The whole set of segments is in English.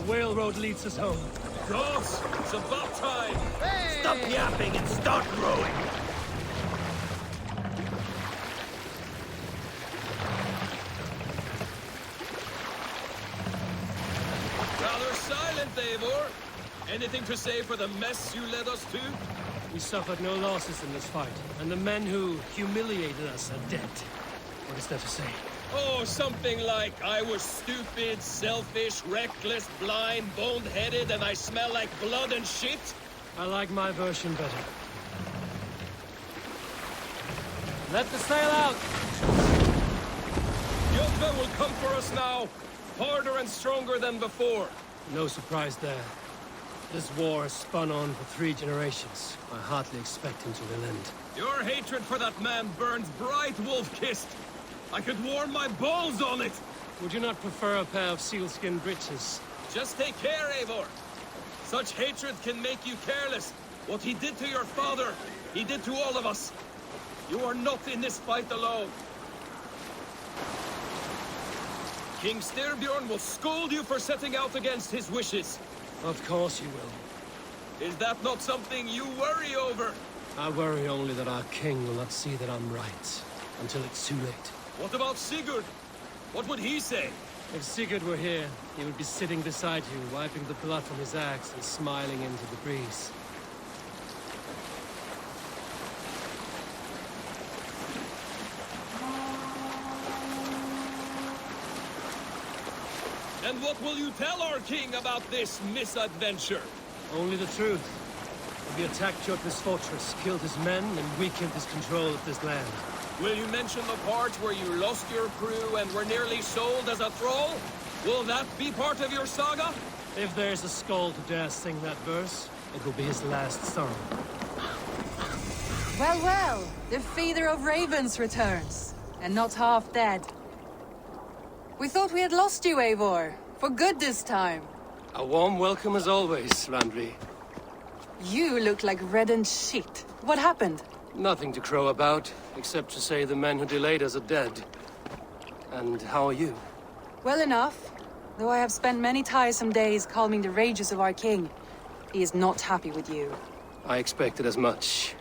whale road leads us home. Gods, it's about time! Hey! Stop yapping and start rowing! Rather silent, Eivor. Anything to say for the mess you led us to? We suffered no losses in this fight, and the men who humiliated us are dead. What is there to say? Oh, something like, I was stupid, selfish, reckless, blind, bone-headed, and I smell like blood and shit? I like my version better. Let the sail out! Jotva will come for us now, harder and stronger than before. No surprise there. This war has spun on for 3 generations. I hardly expect him to relent. Your hatred for that man burns bright, wolf-kissed. I could warm my balls on it! Would you not prefer a pair of sealskin breeches? Just take care, Eivor. Such hatred can make you careless. What he did to your father, he did to all of us. You are not in this fight alone. King Styrbjorn will scold you for setting out against his wishes. Of course you will. Is that not something you worry over? I worry only that our king will not see that I'm right, until it's too late. What about Sigurd? What would he say? If Sigurd were here, he would be sitting beside you, wiping the blood from his axe and smiling into the breeze. And what will you tell our king about this misadventure? Only the truth. We attacked Jotva's fortress, killed his men, and weakened his control of this land. Will you mention the part where you lost your crew and were nearly sold as a thrall? Will that be part of your saga? If there's a skull to dare sing that verse, it will be his last song. Well, well, the feeder of ravens returns, and not half dead. We thought we had lost you, Eivor, for good this time. A warm welcome as always, Randvi. You look like reddened shit. What happened? Nothing to crow about, except to say the men who delayed us are dead. And how are you? Well enough, though I have spent many tiresome days calming the rages of our king. He is not happy with you. I expected as much.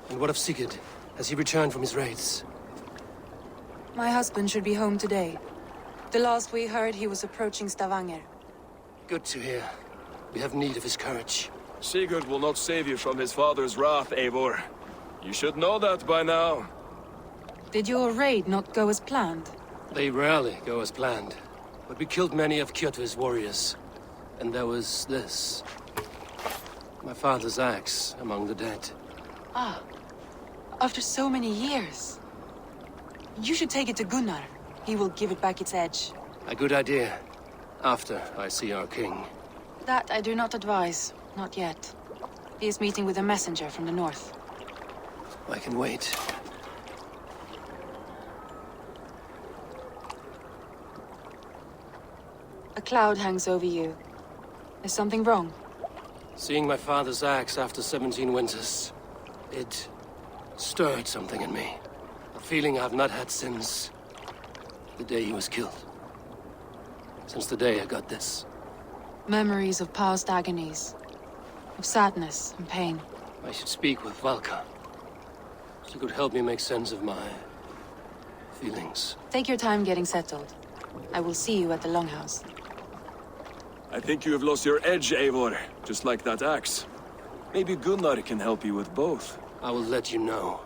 And what of Sigurd? Has he returned from his raids? My husband should be home today. The last we heard, he was approaching Stavanger. Good to hear. We have need of his courage. Sigurd will not save you from his father's wrath, Eivor. You should know that by now. Did your raid not go as planned? They rarely go as planned. But we killed many of Kjotve's warriors. And there was this. My father's axe among the dead. Ah, after so many years. You should take it to Gunnar. He will give it back its edge. A good idea. After I see our king. That I do not advise. Not yet. He is meeting with a messenger from the north. I can wait. A cloud hangs over you. Is something wrong? Seeing my father's axe after 17 winters, it stirred something in me. A feeling I've not had since the day he was killed. Since the day I got this. Memories of past agonies. Of sadness and pain. I should speak with Valka. She could help me make sense of my feelings. Take your time getting settled. I will see you at the Longhouse. I think you have lost your edge, Eivor, just like that axe. Maybe Gunnar can help you with both. I will let you know.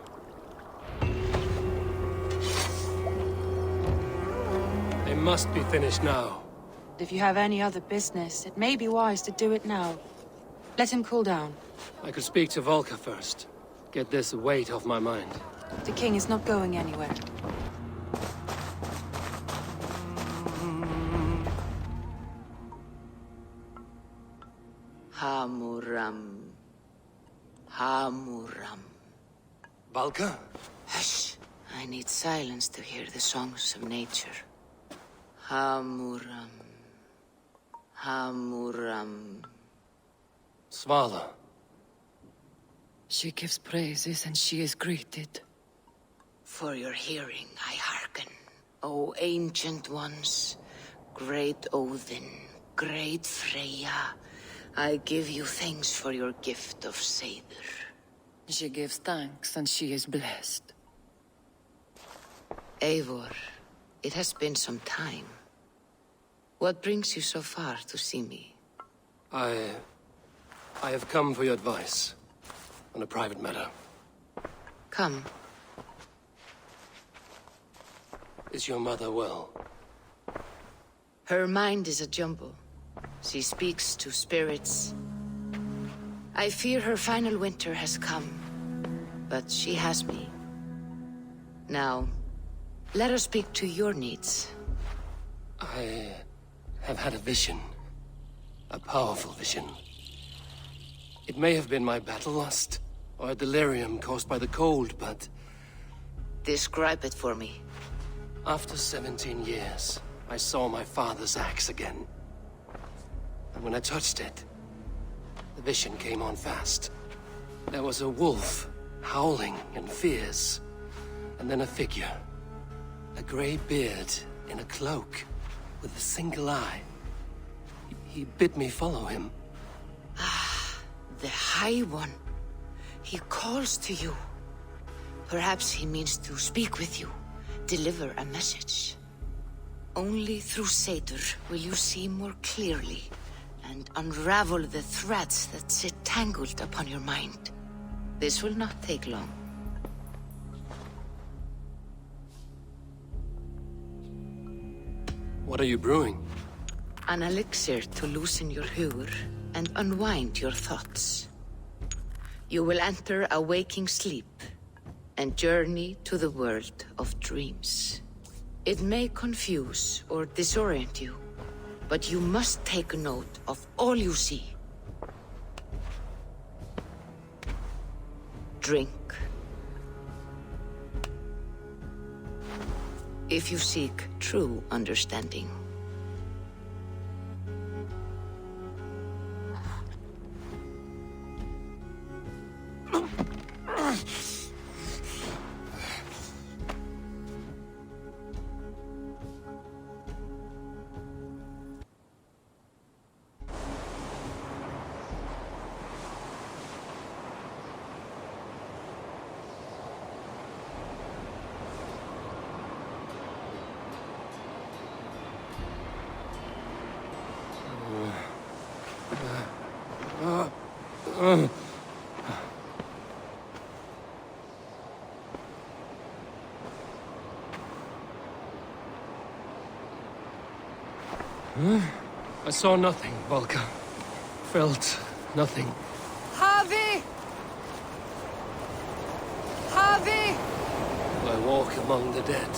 They must be finished now. If you have any other business, it may be wise to do it now. Let him cool down. I could speak to Valka first. Get this weight off my mind. The king is not going anywhere. Hamuram. Hamuram. Valka? Hush! I need silence to hear the songs of nature. Hamuram. Hamuram. Svala. She gives praises and she is greeted. For your hearing I hearken, O ancient ones, great Odin, great Freya, I give you thanks for your gift of Seiður. She gives thanks and she is blessed. Eivor, it has been some time. What brings you so far to see me? I have come for your advice on a private matter. Come. Is your mother well? Her mind is a jumble. She speaks to spirits. I fear her final winter has come, but she has me. Now, let us speak to your needs. I have had a vision. A powerful vision. It may have been my battle lust, or a delirium caused by the cold, but... Describe it for me. After 17 years, I saw my father's axe again. And when I touched it, the vision came on fast. There was a wolf, howling and fierce, and then a figure. A grey beard in a cloak, with a single eye. He bid me follow him. The High One. He calls to you. Perhaps he means to speak with you, deliver a message. Only through Seiður will you see more clearly and unravel the threads that sit tangled upon your mind. This will not take long. What are you brewing? An elixir to loosen your hugur and unwind your thoughts. You will enter a waking sleep and journey to the world of dreams. It may confuse or disorient you, but you must take note of all you see. Drink. If you seek true understanding. I saw nothing, Volka. Felt nothing. Harvey! Harvey! I walk among the dead.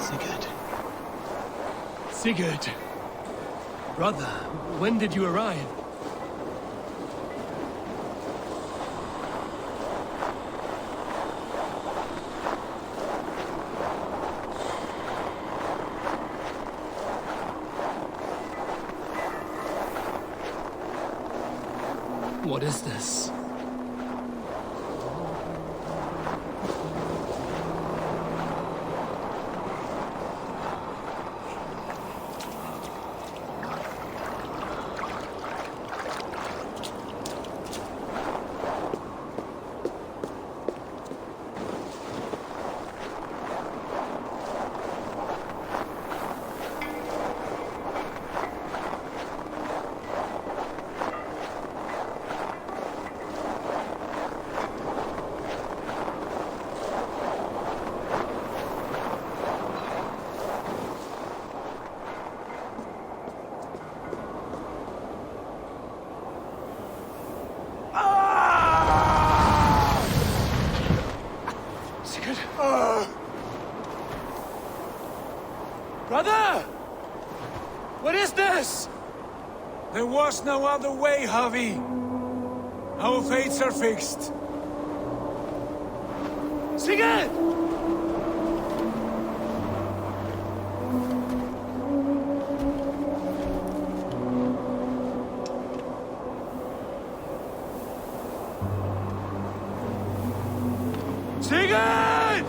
Sigurd. Sigurd! Brother, when did you arrive? What is this? Brother! What is this? There was no other way, Javi. Our fates are fixed. Sigurd! Sigurd!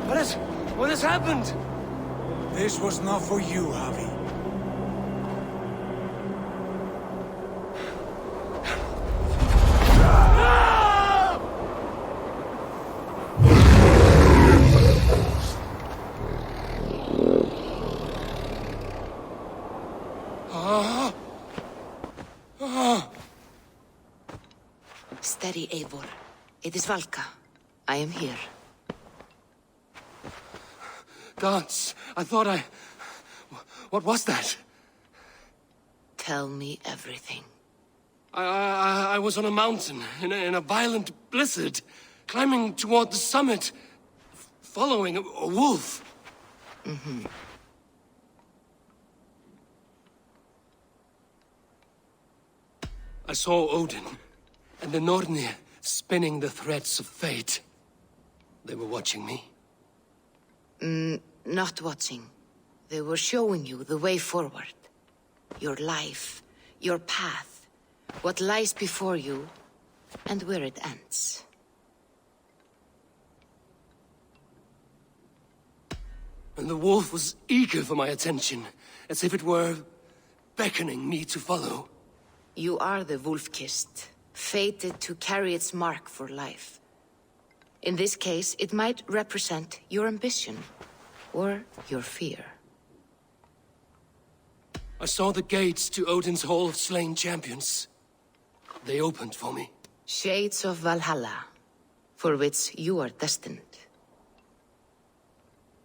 What has happened? This was not for you, Javi. Steady, Eivor. It is Valka. I am here. Gods, I thought I... What was that? Tell me everything. I was on a mountain, in a violent blizzard, climbing toward the summit, following a wolf. Mm-hmm. I saw Odin, and the Nornir spinning the threads of fate. They were watching me. Not watching. They were showing you the way forward. Your life, your path, what lies before you, and where it ends. And the wolf was eager for my attention, as if it were beckoning me to follow. You are the wolf-kissed, fated to carry its mark for life. In this case, it might represent your ambition, or your fear. I saw the gates to Odin's Hall of Slain Champions. They opened for me. Shades of Valhalla, for which you are destined.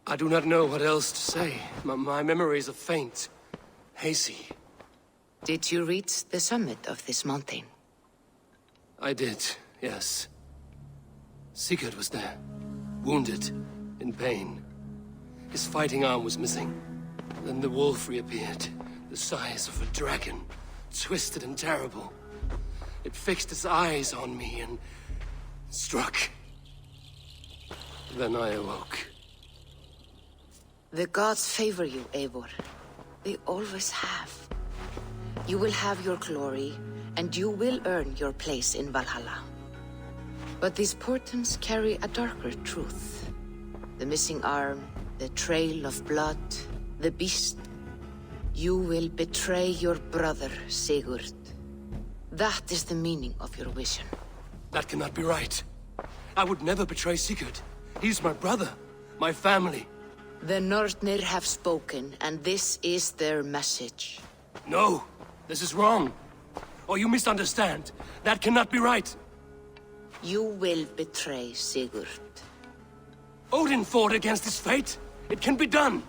I do not know what else to say. My memories are faint, hazy. Did you reach the summit of this mountain? I did, yes. Sigurd was there, wounded, in pain. His fighting arm was missing. Then the wolf reappeared, the size of a dragon, twisted and terrible. It fixed its eyes on me and struck. Then I awoke. The gods favor you, Eivor. They always have. You will have your glory, and you will earn your place in Valhalla. But these portents carry a darker truth. The missing arm, the trail of blood, the beast. You will betray your brother, Sigurd. That is the meaning of your vision. That cannot be right. I would never betray Sigurd. He's my brother, my family. The Nornir have spoken, and this is their message. No, this is wrong. Or you misunderstand. That cannot be right. You will betray Sigurd. Odin fought against his fate. It can be done.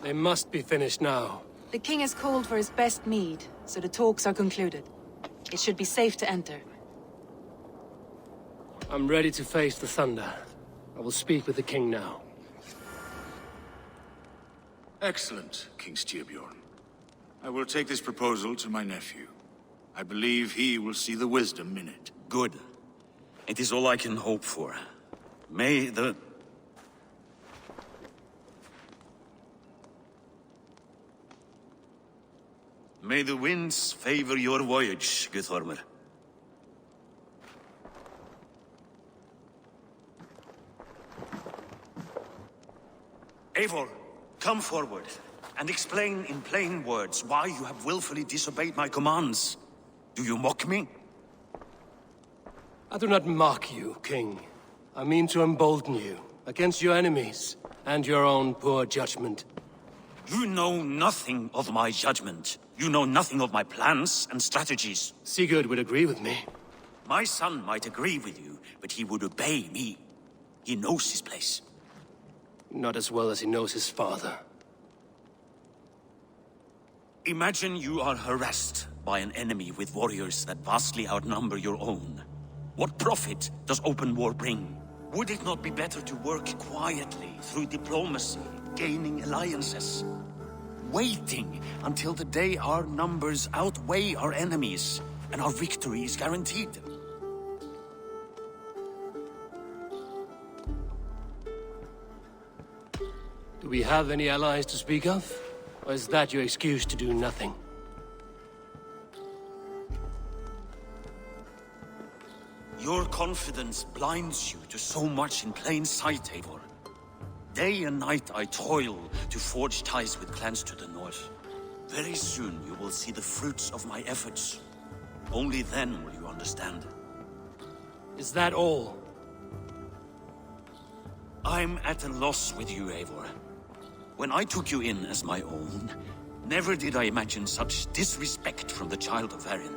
They must be finished now. The king has called for his best mead, so the talks are concluded. It should be safe to enter. I'm ready to face the thunder. I will speak with the king now. Excellent, King Styrbjorn. I will take this proposal to my nephew. I believe he will see the wisdom in it. Good. It is all I can hope for. May the... May the winds favor your voyage, Guthormr. Eivor, come forward, and explain in plain words why you have willfully disobeyed my commands. Do you mock me? I do not mock you, King. I mean to embolden you against your enemies and your own poor judgment. You know nothing of my judgment. You know nothing of my plans and strategies. Sigurd would agree with me. My son might agree with you, but he would obey me. He knows his place. Not as well as he knows his father. Imagine you are harassed by an enemy with warriors that vastly outnumber your own. What profit does open war bring? Would it not be better to work quietly through diplomacy, gaining alliances? Waiting until the day our numbers outweigh our enemies and our victory is guaranteed. Do we have any allies to speak of? Or is that your excuse to do nothing? Your confidence blinds you to so much in plain sight, Eivor. Day and night I toil to forge ties with clans to the north. Very soon you will see the fruits of my efforts. Only then will you understand. Is that all? I'm at a loss with you, Eivor. When I took you in as my own, never did I imagine such disrespect from the child of Varin.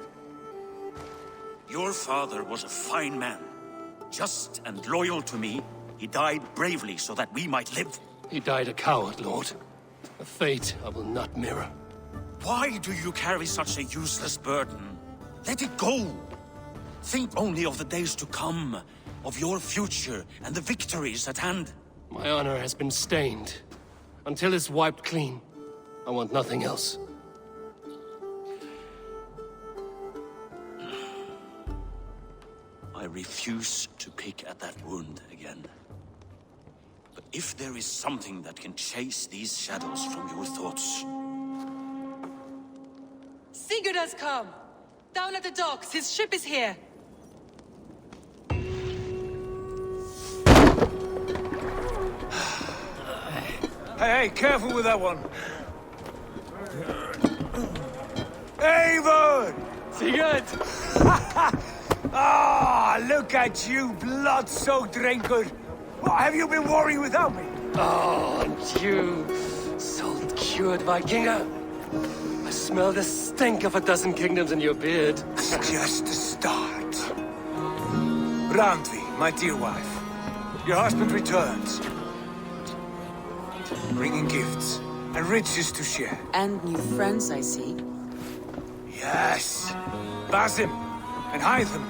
Your father was a fine man. Just and loyal to me, he died bravely so that we might live. He died a coward, Lord. A fate I will not mirror. Why do you carry such a useless burden? Let it go! Think only of the days to come, of your future and the victories at hand. My honor has been stained. Until it's wiped clean, I want nothing else. I refuse to pick at that wound again. But if there is something that can chase these shadows from your thoughts... Sigurd has come! Down at the docks, his ship is here! Hey, careful with that one. Eivor! Sigurd! Ah, look at you, blood-soaked rancor. What, have you been warring without me? Oh, and you, salt-cured Vikinger. I smell the stink of a dozen kingdoms in your beard. It's just the start. Randvi, my dear wife. Your husband returns. Bringing gifts and riches to share. And new friends, I see. Yes. Basim and Hytham.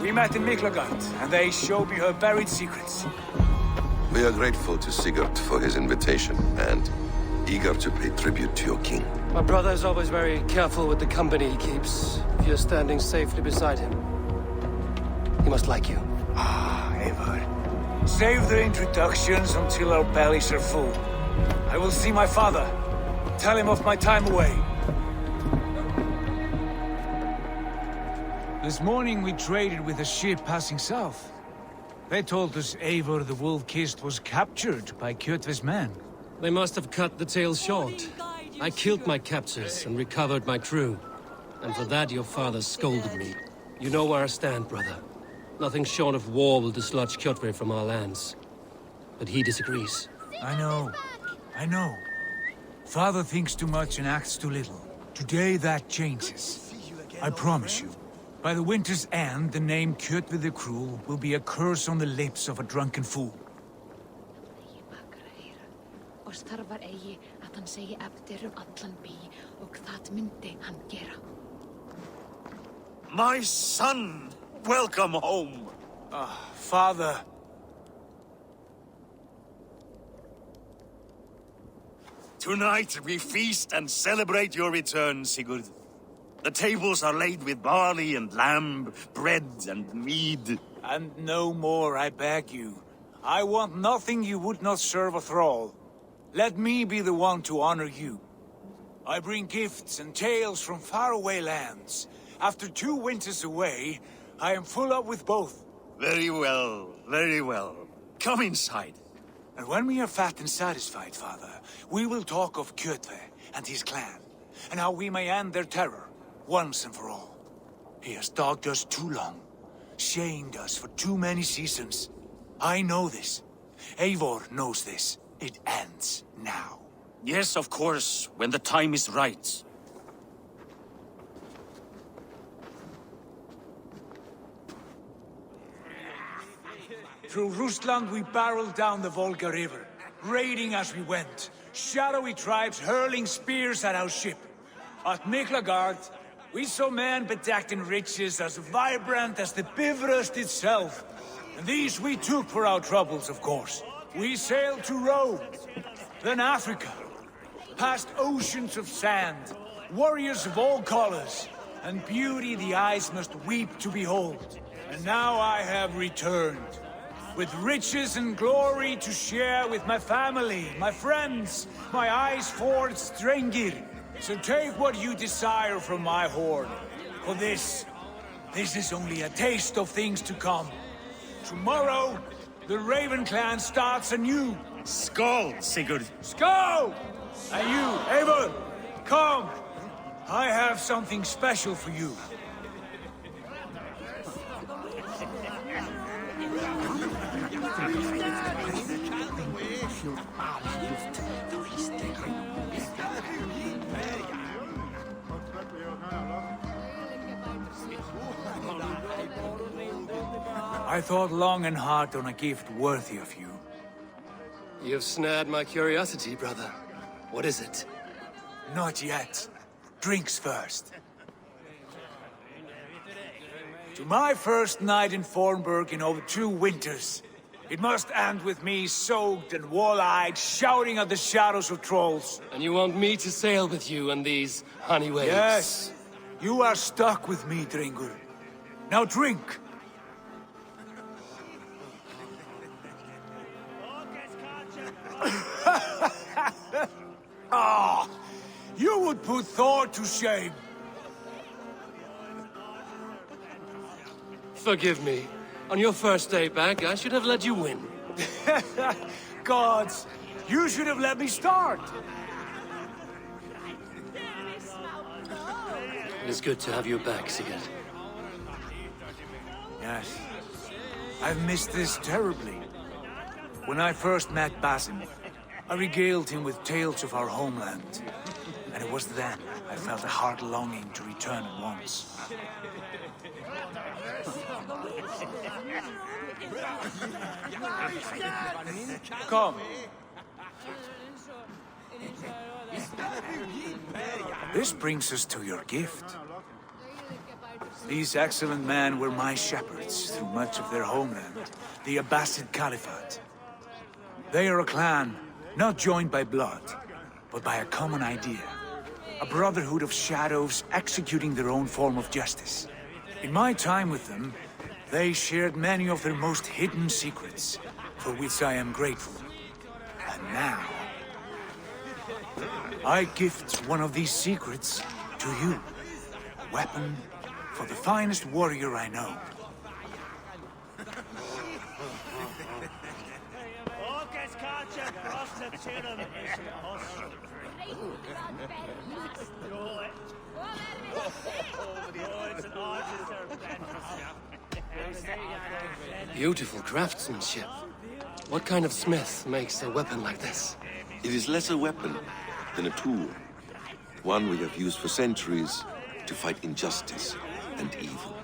We met in Miklagard, and they showed me her buried secrets. We are grateful to Sigurd for his invitation, and eager to pay tribute to your king. My brother is always very careful with the company he keeps. If you're standing safely beside him, he must like you. Ah, Eivor. Save the introductions until our bellies are full. I will see my father. Tell him of my time away. This morning we traded with a ship passing south. They told us Eivor the Wolf-Kissed was captured by Kjotve's men. They must have cut the tale short. I killed my captors and recovered my crew. And for that your father scolded me. You know where I stand, brother. Nothing short of war will dislodge Kjotve from our lands. But he disagrees. I know. Father thinks too much and acts too little. Today that changes. I promise you. By the winter's end, the name Kjotve the Cruel will be a curse on the lips of a drunken fool. My son! Welcome home! Father. Tonight we feast and celebrate your return, Sigurd. The tables are laid with barley and lamb, bread and mead. And no more, I beg you. I want nothing you would not serve a thrall. Let me be the one to honor you. I bring gifts and tales from faraway lands. After 2 winters away, I am full up with both. Very well, very well. Come inside. And when we are fat and satisfied, Father, we will talk of Kjotve and his clan, and how we may end their terror, once and for all. He has dogged us too long, shamed us for too many seasons. I know this. Eivor knows this. It ends now. Yes, of course, when the time is right. Through Rusland we barreled down the Volga River, raiding as we went. Shadowy tribes hurling spears at our ship. At Miklagard, we saw men bedecked in riches as vibrant as the Bifrost itself. And these we took for our troubles, of course. We sailed to Rome, then Africa, past oceans of sand, warriors of all colors, and beauty the eyes must weep to behold. And now I have returned, with riches and glory to share with my family, my friends, my eyes-forged Strengir. So take what you desire from my hoard. For this is only a taste of things to come. Tomorrow, the Raven clan starts anew. Skull, Sigurd. Skull! And you, Eivor, come! I have something special for you. I thought long and hard on a gift worthy of you. You've snared my curiosity, brother. What is it? Not yet. Drinks first. To my first night in Fornburg in over 2 winters. It must end with me soaked and wall-eyed, shouting at the shadows of trolls. And you want me to sail with you on these honey waves? Yes. You are stuck with me, Dringur. Now drink. Ah, you would put Thor to shame. Forgive me. On your first day back, I should have let you win. Gods, you should have let me start. It is good to have you back, Sigurd. Yes. I've missed this terribly. When I first met Basim, I regaled him with tales of our homeland. And it was then I felt a heart longing to return at once. Come. This brings us to your gift. These excellent men were my shepherds through much of their homeland, the Abbasid Caliphate. They are a clan, not joined by blood, but by a common idea. A brotherhood of shadows executing their own form of justice. In my time with them, they shared many of their most hidden secrets, for which I am grateful. And now, I gift one of these secrets to you. Weapon for the finest warrior I know. Beautiful craftsmanship. What kind of smith makes a weapon like this? It is less a weapon than a tool. One we have used for centuries to fight injustice and evil.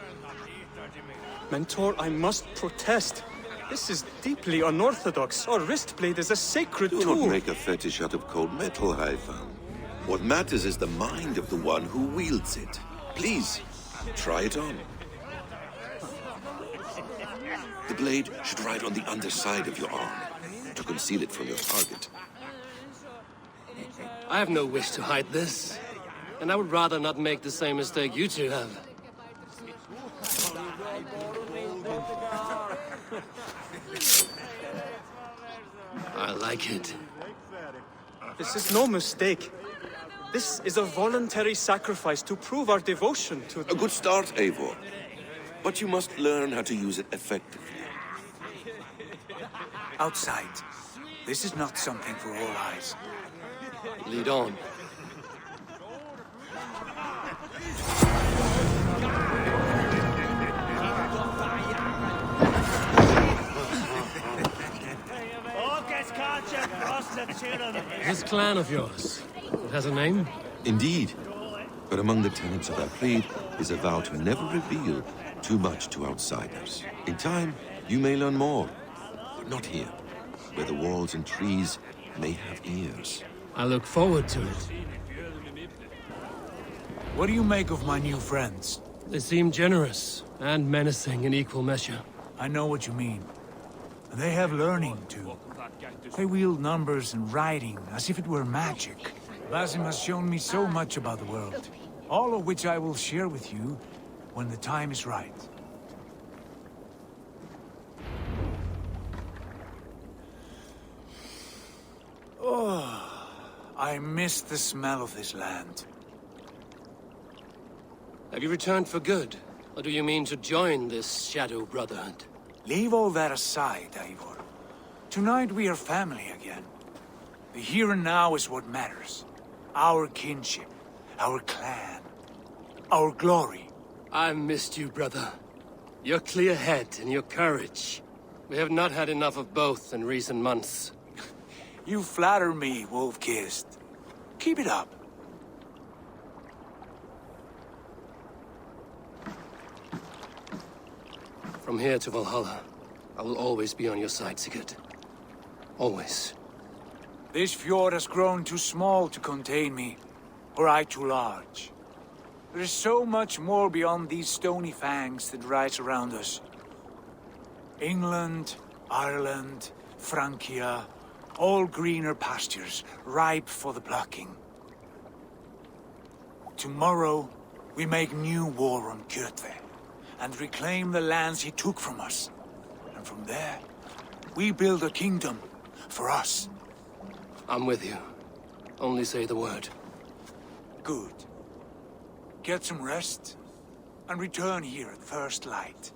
Mentor, I must protest. This is deeply unorthodox. Our wrist blade is a sacred Do tool. not make a fetish out of cold metal, Haifan. What matters is the mind of the one who wields it. Please, try it on. The blade should ride on the underside of your arm, to conceal it from your target. I have no wish to hide this. And I would rather not make the same mistake you two have. I like it. This is no mistake. This is a voluntary sacrifice to prove our devotion to... A good start, Eivor. But you must learn how to use it effectively. Outside. This is not something for all eyes. Lead on. This clan of yours, it has a name? Indeed. But among the tenets of our creed is a vow to never reveal too much to outsiders. In time, you may learn more. But not here, where the walls and trees may have ears. I look forward to it. What do you make of my new friends? They seem generous and menacing in equal measure. I know what you mean. They have learning, too. They wield numbers and writing as if it were magic. Basim has shown me so much about the world, all of which I will share with you when the time is right. Oh, I miss the smell of this land. Have you returned for good? Or do you mean to join this Shadow Brotherhood? Leave all that aside, Eivor. Tonight we are family again. The here and now is what matters. Our kinship, our clan, our glory. I've missed you, brother. Your clear head and your courage. We have not had enough of both in recent months. You flatter me, Wolf-Kissed. Keep it up. From here to Valhalla, I will always be on your side, Sigurd. Always. This fjord has grown too small to contain me, or I too large. There is so much more beyond these stony fangs that rise around us. England, Ireland, Francia, all greener pastures, ripe for the plucking. Tomorrow, we make new war on Kjotve, and reclaim the lands he took from us. And from there, we build a kingdom for us. I'm with you. Only say the word. Good. Get some rest, and return here at first light.